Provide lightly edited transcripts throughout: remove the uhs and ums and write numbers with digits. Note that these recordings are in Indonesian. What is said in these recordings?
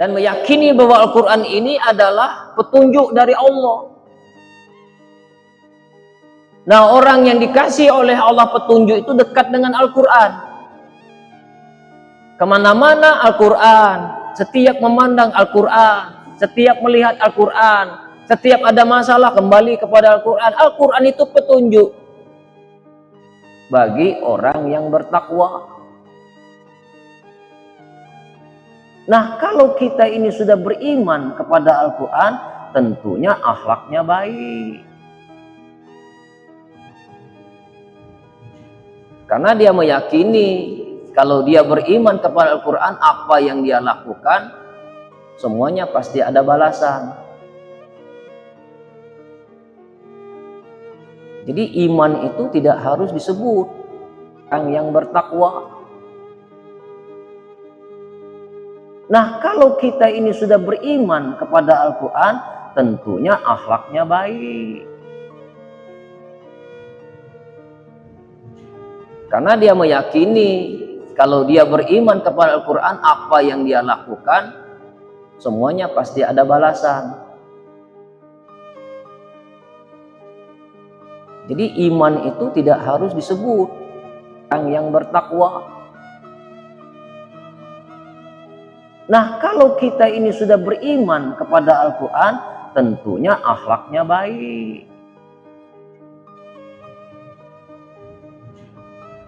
dan meyakini bahwa Al-Quran ini adalah petunjuk dari Allah. Nah, orang yang dikasih oleh Allah petunjuk itu dekat dengan Al-Quran. Kemana-mana Al-Quran, setiap memandang Al-Quran, setiap melihat Al-Quran, setiap ada masalah kembali kepada Al-Quran. Al-Quran itu petunjuk bagi orang yang bertakwa. Nah, kalau kita ini sudah beriman kepada Al-Quran, tentunya akhlaknya baik. Karena dia meyakini kalau dia beriman kepada Al-Quran, apa yang dia lakukan, semuanya pasti ada balasan. Jadi iman itu tidak harus disebut orang yang bertakwa. Nah, kalau kita ini sudah beriman kepada Al-Quran, tentunya akhlaknya baik. Karena dia meyakini kalau dia beriman kepada Al-Quran, apa yang dia lakukan, semuanya pasti ada balasan. Jadi iman itu tidak harus disebut orang yang bertakwa. Nah, kalau kita ini sudah beriman kepada Al-Quran, tentunya akhlaknya baik.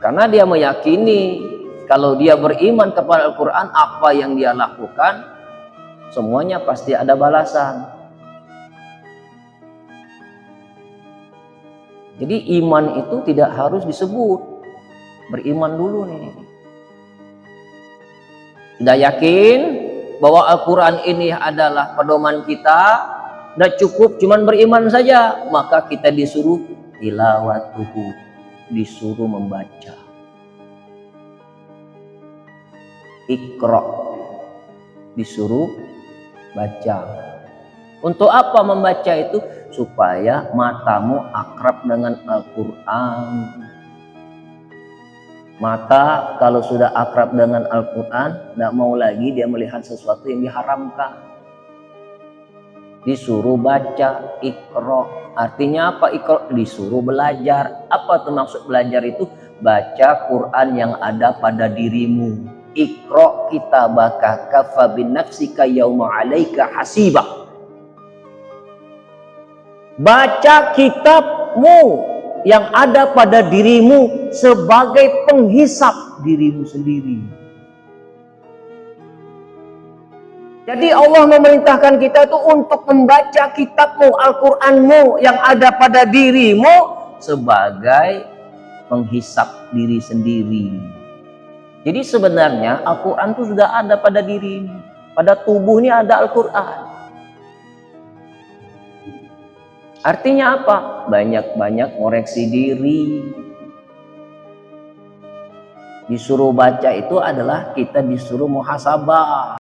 Karena dia meyakini kalau dia beriman kepada Al-Quran, apa yang dia lakukan, semuanya pasti ada balasan. Jadi iman itu tidak harus disebut. Beriman dulu nih. Sudah yakin bahwa Al-Quran ini adalah pedoman kita, tidak cukup cuman beriman saja, maka kita disuruh tilawatuhu, disuruh membaca. Iqra, disuruh baca. Untuk apa membaca itu? Supaya matamu akrab dengan Al-Quran. Mata kalau sudah akrab dengan Al-Quran, tidak mau lagi dia melihat sesuatu yang diharamkan. Disuruh baca, Iqra. Artinya apa Iqra? Disuruh belajar. Apa tuh maksud belajar itu? Baca Quran yang ada pada dirimu. Iqra kitabaka kafa binafsika yauma 'alaika hasiba. Baca kitabmu yang ada pada dirimu sebagai penghisap dirimu sendiri. Jadi Allah memerintahkan kita itu untuk membaca kitabmu, Al-Quranmu yang ada pada dirimu sebagai penghisap diri sendiri. Jadi sebenarnya Al-Quran itu sudah ada pada diri ini. Pada tubuh ini ada Al-Quran. Artinya apa? Banyak-banyak ngoreksi diri. Disuruh baca itu adalah kita disuruh muhasabah.